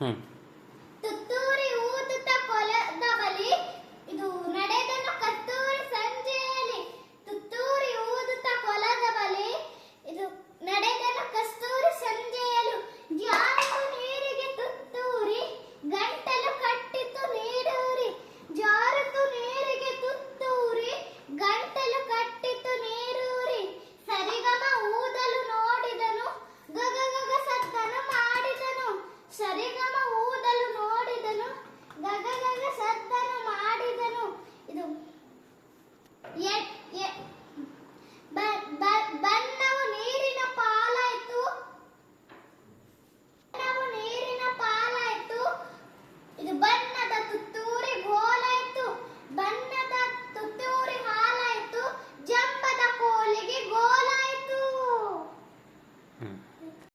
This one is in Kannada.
ಹ್ಮ್ ತುತ್ತೂರಿ ಊದುತ್ತ ಕೊಲದ ಬಲಿ ಇದು ನಡೆದನು ಕತ್ತೂರಿ ಸಂಜೆಯಲ್ಲಿ. ತುತ್ತೂರಿ ಊದುತ್ತ ಕೊಲದ ಬಲಿ ಇದು ನಡೆದನು ಕಸ್ತೂರಿ ಸಂಜೆಯಲು. ಜಾರಿತು ನೀರಿಗೆ ತುತ್ತೂರಿ ಗಂಟಲು ಕಟ್ಟಿತು ನೀಡೂರಿ. ಜಾರಿತು ನೀರಿಗೆ ತುತ್ತೂರಿ ಗಂಟಲು ಕಟ್ಟಿತು ನೀರೂರಿ. ಸರಿಗಮ ಊದಲು ನೋಡಿದನು ಗಗ ಗಗ ಸದ್ದನು ಮಾಡಿದನು. ಸರಿಗಮ ಊದಲು ನೋಡಿದನು ಗಗ ಗಗ ಸದ್ದನು